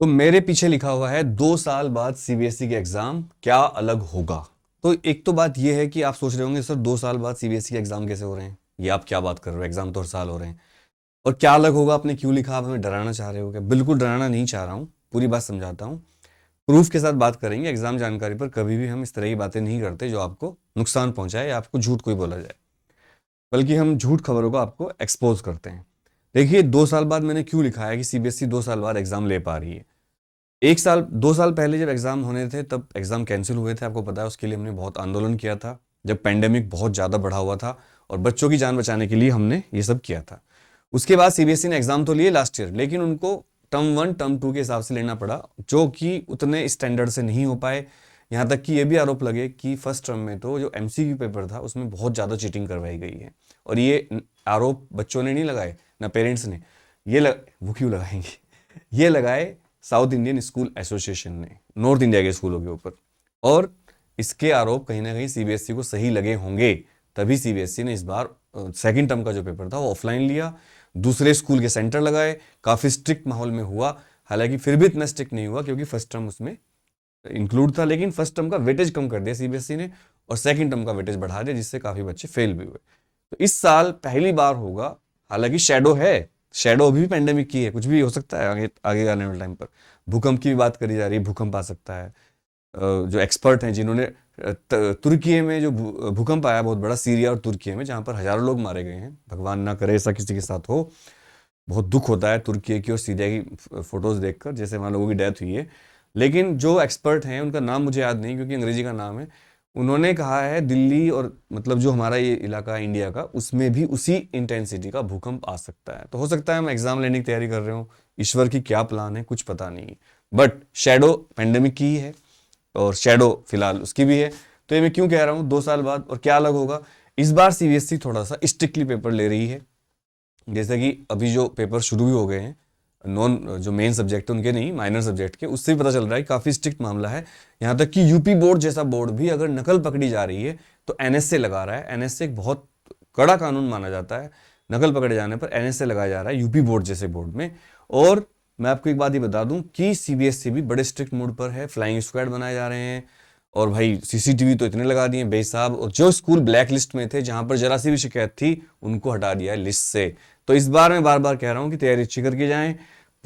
तो मेरे पीछे लिखा हुआ है 2 साल बाद सीबीएसई के एग्जाम क्या अलग होगा। तो एक तो बात यह है कि आप सोच रहे होंगे सर 2 साल बाद सीबीएसई के एग्जाम कैसे हो रहे हैं, ये आप क्या बात कर रहे हो, एग्जाम तो हर साल हो रहे हैं। और क्या अलग होगा, आपने क्यों लिखा, आप हमें डराना चाह रहे हो क्या? बिल्कुल डराना नहीं चाह रहा हूँ, पूरी बात समझाता हूँ। प्रूफ के साथ बात करेंगे। एग्जाम जानकारी पर कभी भी हम इस तरह की बातें नहीं करते जो आपको नुकसान पहुंचाए या आपको झूठ कोई बोला जाए, बल्कि हम झूठ खबरों को आपको एक्सपोज करते हैं। देखिए 2 साल बाद मैंने क्यों लिखा है कि सीबीएसई 2 साल बाद एग्जाम ले पा रही है। 1 साल 2 साल पहले जब एग्जाम होने थे तब एग्जाम कैंसिल हुए थे, आपको पता है। उसके लिए हमने बहुत आंदोलन किया था, जब पेंडेमिक बहुत ज़्यादा बढ़ा हुआ था, और बच्चों की जान बचाने के लिए हमने ये सब किया था। उसके बाद सीबीएसई ने एग्जाम तो लिए लास्ट ईयर, लेकिन उनको टर्म 1 टर्म 2 के हिसाब से लेना पड़ा, जो कि उतने स्टैंडर्ड से नहीं हो पाए। यहाँ तक कि ये भी आरोप लगे कि फर्स्ट टर्म में तो जो एमसीक्यू पेपर था उसमें बहुत ज़्यादा चीटिंग करवाई गई है। और ये आरोप बच्चों ने नहीं लगाए, ना पेरेंट्स ने। वो क्यों लगाएंगे? ये लगाए साउथ इंडियन स्कूल एसोसिएशन ने, नॉर्थ इंडिया के स्कूलों के ऊपर। और इसके आरोप कहीं ना कहीं सीबीएसई को सही लगे होंगे, तभी सीबीएसई ने इस बार सेकंड टर्म का जो पेपर था वो ऑफलाइन लिया, दूसरे स्कूल के सेंटर लगाए, काफ़ी स्ट्रिक्ट माहौल में हुआ। हालांकि फिर भी इतना स्ट्रिक्ट नहीं हुआ क्योंकि फर्स्ट टर्म उसमें इंक्लूड था, लेकिन फर्स्ट टर्म का वेटेज कम कर दिया सीबीएसई ने और सेकंड टर्म का वेटेज बढ़ा दिया, जिससे काफ़ी बच्चे फेल भी हुए। तो इस साल पहली बार होगा, हालांकि शेडो है, शेडो अभी भी पेंडेमिक की है, कुछ भी हो सकता है आगे आगे आने वाले टाइम पर। भूकंप की भी बात करी जा रही है, भूकंप आ सकता है। जो एक्सपर्ट हैं जिन्होंने तुर्की में जो भूकंप आया बहुत बड़ा, सीरिया और तुर्की में, जहाँ पर हजारों लोग मारे गए हैं, भगवान ना करे ऐसा किसी के साथ हो। बहुत दुख होता है तुर्की की और सीरिया की फोटोज देखकर, जैसे वहाँ लोगों की डेथ हुई है। लेकिन जो एक्सपर्ट हैं उनका नाम मुझे याद नहीं क्योंकि अंग्रेजी का नाम है, उन्होंने कहा है दिल्ली और मतलब जो हमारा ये इलाका है इंडिया का, उसमें भी उसी इंटेंसिटी का भूकंप आ सकता है। तो हो सकता है हम एग्जाम लेने की तैयारी कर रहे हो, ईश्वर की क्या प्लान है कुछ पता नहीं। बट शेडो पेंडेमिक की ही है और शेडो फिलहाल उसकी भी है। तो ये मैं क्यों कह रहा हूँ 2 साल बाद और क्या अलग होगा। इस बार सीबीएसई थोड़ा सा स्ट्रिक्टली पेपर ले रही है, जैसे कि अभी जो पेपर शुरू भी हो गए हैं, नॉन जो मेन सब्जेक्ट है उनके नहीं, माइनर सब्जेक्ट के, उससे भी पता चल रहा है कि काफ़ी स्ट्रिक्ट मामला है। यहाँ तक कि यूपी बोर्ड जैसा बोर्ड भी अगर नकल पकड़ी जा रही है तो एनएसए लगा रहा है। एनएसए एक बहुत कड़ा कानून माना जाता है, नकल पकड़े जाने पर एनएसए लगाया जा रहा है यूपी बोर्ड जैसे बोर्ड में। और मैं आपको एक बात ही बता दूं कि सीबीएसई भी बड़े स्ट्रिक्ट मूड पर है, फ्लाइंग स्क्वाड बनाए जा रहे हैं। और भाई सीसीटीवी तो इतने लगा दिए बेहिसाब, और जो स्कूल ब्लैक लिस्ट में थे जहां पर जरा सी भी शिकायत थी उनको हटा दिया है लिस्ट से। तो इस बार मैं बार बार कह रहा हूं कि तैयारी अच्छी करके जाएं,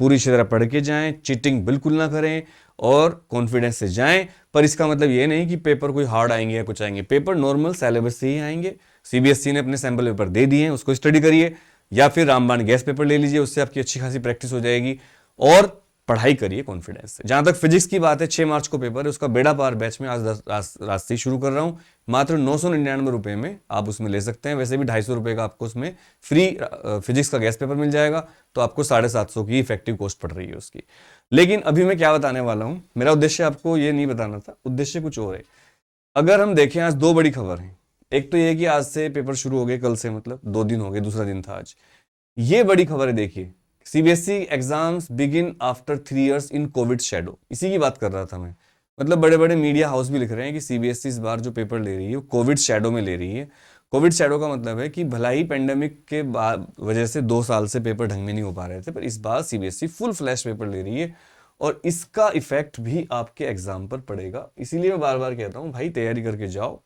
पूरी तरह पढ़ के जाएं, चीटिंग बिल्कुल ना करें और कॉन्फिडेंस से जाएं। पर इसका मतलब ये नहीं कि पेपर कोई हार्ड आएंगे या कुछ आएंगे, पेपर नॉर्मल सिलेबस से ही आएंगे। सीबीएसई ने अपने सैंपल पेपर दे दिए हैं, उसको स्टडी करिए, या फिर रामबाण गैस पेपर ले लीजिए, उससे आपकी अच्छी खासी प्रैक्टिस हो जाएगी। और पढ़ाई करिए कॉन्फिडेंस से। जहां तक फिजिक्स की बात है, 6 मार्च को पेपर है, उसका बेड़ा पार बैच में आज रात से ही शुरू कर रहा हूं। मात्र 999 रुपए में आप उसमें ले सकते हैं। वैसे भी 250 रुपए का आपको उसमें फ्री फिजिक्स का गैस पेपर मिल जाएगा, तो आपको 750 की इफेक्टिव कॉस्ट पड़ रही है उसकी। लेकिन अभी मैं क्या बताने वाला हूं, मेरा उद्देश्य आपको ये नहीं बताना था, उद्देश्य कुछ और है। अगर हम देखें आज दो बड़ी खबर है। एक तो ये कि आज से पेपर शुरू हो गए, कल से मतलब 2 दिन हो गए, दूसरा दिन था आज। ये बड़ी खबर है, देखिए, CBSE exams begin after 3 years in Covid shadow, इसी की बात कर रहा था मैं। मतलब बड़े बड़े मीडिया हाउस भी लिख रहे हैं कि सीबीएसई इस बार जो पेपर ले रही है वो कोविड शेडो में ले रही है। कोविड शेडो का मतलब है कि भला ही पेंडेमिक के बाद वजह से 2 साल से पेपर ढंग में नहीं हो पा रहे थे, पर इस बार सीबीएसई फुल फ्लैश पेपर ले रही है और इसका इफेक्ट भी आपके एग्जाम पर पड़ेगा। इसीलिए मैं बार बार कहता हूँ भाई तैयारी करके जाओ।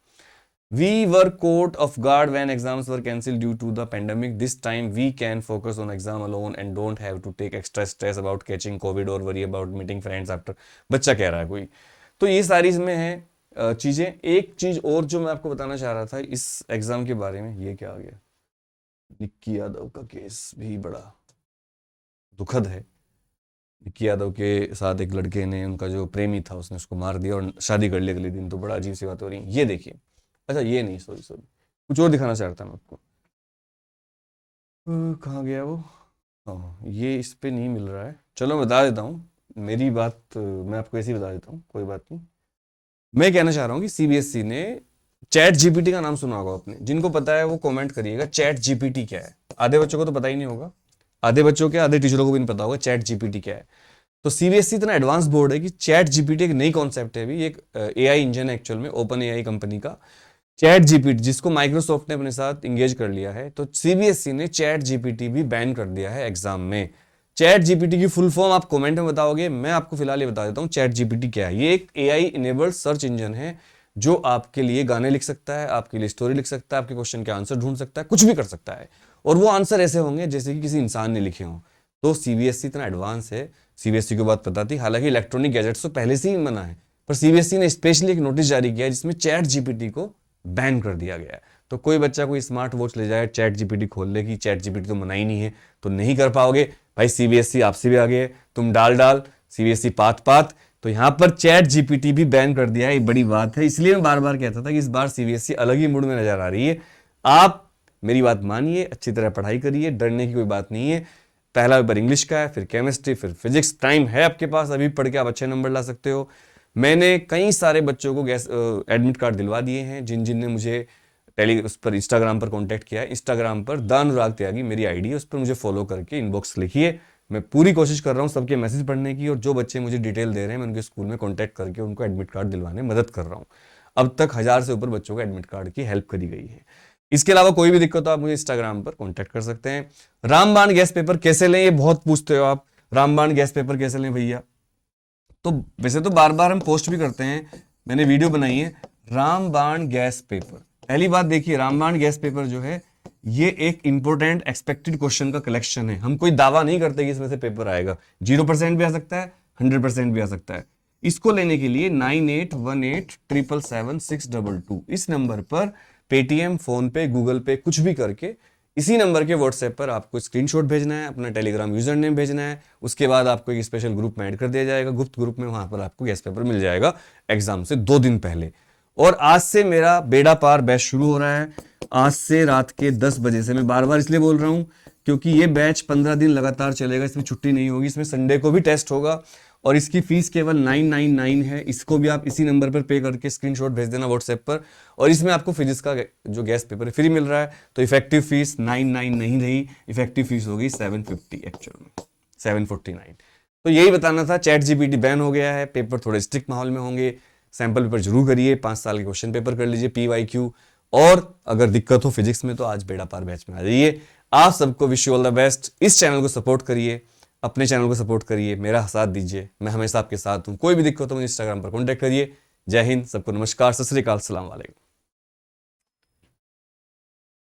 We were caught off guard when exams were cancelled due to the pandemic. This time we can focus on exam alone and don't have to take extra stress about catching COVID or worry about meeting friends after। बच्चा कह रहा है कोई। तो ये सारी इसमें है चीजें। एक चीज और जो मैं आपको बताना चाह रहा था इस एग्जाम के बारे में, ये क्या आ गया, निक्की यादव का केस भी बड़ा दुखद है। निक्की यादव के साथ एक लड़के ने, उनका जो प्रेमी था उसने उसको मार दिया और शादी कर ली अगले दिन। तो बड़ा अजीब सी बात हो रही है, ये देखिए। अच्छा ये नहीं, सॉरी सॉरी, कुछ और दिखाना चाह रहा था मैं आपको। कहाँ गया वो? हाँ, ये इस पे नहीं मिल रहा है, चलो मैं बता देता हूँ। मेरी बात मैं आपको ऐसे ही बता देता हूँ, कोई बात नहीं। मैं कहना चाह रहा हूँ कि सीबीएसई ने चैट जीपीटी का नाम सुना होगा आपने, जिनको पता है वो कमेंट करिएगा चैट जीपीटी क्या है। आधे बच्चों को तो पता ही नहीं होगा, आधे बच्चों के आधे टीचरों को भी नहीं पता होगा चैट जीपीटी क्या है। तो सीबीएसई इतना एडवांस बोर्ड है कि चैट जीपीटी एक नई कॉन्सेप्ट है, अभी एक एआई इंजन है एक्चुअल में, ओपन एआई कंपनी का चैट जीपीटी, जिसको माइक्रोसॉफ्ट ने अपने साथ इंगेज कर लिया है। तो सीबीएसई ने चैट जीपीटी भी बैन कर दिया है एग्जाम में। चैट जीपीटी की फुल फॉर्म आप कमेंट में बताओगे, मैं आपको फिलहाल ये बता देता हूँ चैट जीपीटी क्या है। ये एक एआई इनेबल्ड सर्च इंजन है जो आपके लिए गाने लिख सकता है, आपके लिए स्टोरी लिख सकता है, आपके क्वेश्चन के आंसर ढूंढ सकता है, कुछ भी कर सकता है। और वो आंसर ऐसे होंगे जैसे कि किसी इंसान ने लिखे हों। तो सीबीएसई इतना एडवांस है, सीबीएसई को बात पता थी, हालांकि इलेक्ट्रॉनिक गैजेट्स तो पहले से ही मना है, पर सीबीएसई ने स्पेशली एक नोटिस जारी किया है जिसमें चैट जीपीटी को बैन कर दिया गया है। तो कोई बच्चा कोई स्मार्ट वॉच ले जाए, चैट जीपीटी खोल ले कि चैट जीपीटी तो मना ही नहीं है, तो नहीं कर पाओगे। भाई सीबीएसई आपसे भी आगे है, तुम डाल सीबीएसई पात। तो यहां पर चैट जीपीटी भी बैन कर दिया है, ये बड़ी बात है। इसलिए मैं बार बार कहता था कि इस बार सीबीएसई अलग ही मूड में नजर आ रही है। आप मेरी बात मानिए, अच्छी तरह पढ़ाई करिए, डरने की कोई बात नहीं है। पहला पेपर इंग्लिश का है, फिर केमिस्ट्री, फिर फिजिक्स। टाइम है आपके पास, अभी पढ़ के आप अच्छे नंबर ला सकते हो। मैंने कई सारे बच्चों को एडमिट कार्ड दिलवा दिए हैं जिन जिन ने मुझे उस पर इंस्टाग्राम पर कांटेक्ट किया है। इंस्टाग्राम पर द अनुराग त्यागी मेरी आईडी है, उस पर मुझे फॉलो करके इनबॉक्स लिखिए। मैं पूरी कोशिश कर रहा हूँ सबके मैसेज पढ़ने की, और जो बच्चे मुझे डिटेल दे रहे हैं मैं उनके स्कूल में कांटेक्ट करके उनको एडमिट कार्ड दिलवाने में मदद कर रहा हूँ। अब तक 1000 से ऊपर बच्चों को एडमिट कार्ड की हेल्प करी गई है। इसके अलावा कोई भी दिक्कत हो आप मुझे इंस्टाग्राम पर कांटेक्ट कर सकते हैं। रामबाण गैस पेपर कैसे लें, ये बहुत पूछते हो आप, रामबाण गैस पेपर कैसे लें भैया। तो वैसे तो बार बार हम पोस्ट भी करते हैं, मैंने वीडियो बनाई है रामबाण गैस पेपर। पहली बात देखिए, रामबाण गैस पेपर जो है ये एक इंपॉर्टेंट एक्सपेक्टेड क्वेश्चन का कलेक्शन है। हम कोई दावा नहीं करते कि इसमें से पेपर आएगा, 0% भी आ सकता है, 100% भी आ सकता है। इसको लेने के लिए 9818777622 इस नंबर पर पेटीएम, फोन पे, गूगल पे कुछ भी करके इसी नंबर के व्हाट्सएप पर आपको स्क्रीनशॉट भेजना है, अपना टेलीग्राम यूजर नेम भेजना है। उसके बाद आपको एक स्पेशल ग्रुप में ऐड कर दिया जाएगा, गुप्त ग्रुप में, वहां पर आपको गैस पेपर मिल जाएगा एग्जाम से 2 दिन पहले। और आज से मेरा बेड़ा पार बैच शुरू हो रहा है, आज से रात के 10 बजे से। मैं बार बार इसलिए बोल रहा हूं क्योंकि ये बैच 15 दिन लगातार चलेगा, इसमें छुट्टी नहीं होगी, इसमें संडे को भी टेस्ट होगा। और इसकी फीस केवल 999 है। इसको भी आप इसी नंबर पर पे करके स्क्रीनशॉट भेज देना व्हाट्सएप पर। और इसमें आपको फिजिक्स का जो गैस पेपर फ्री मिल रहा है, तो इफेक्टिव फीस 99 नहीं रही, इफेक्टिव फीस होगी 750 एक्चुअल में 749। तो यही बताना था, चैट जीपीटी बैन हो गया है, पेपर थोड़े स्ट्रिक्ट माहौल में होंगे। सैंपल पेपर जरूर करिए, 5 साल के क्वेश्चन पेपर कर लीजिए, PYQ। और अगर दिक्कत हो फिजिक्स में तो आज बेड़ा पार बैच में आ जाइए। आप सबको wish you all the best. इस चैनल को सपोर्ट करिए, अपने चैनल को सपोर्ट करिए, मेरा साथ दीजिए, मैं हमेशा आपके साथ हूं। कोई भी दिक्कत हो मुझे इंस्टाग्राम पर कॉन्टैक्ट करिए। जय हिंद, सबको नमस्कार, सत श्री अकाल, अस्सलाम वालेकुम।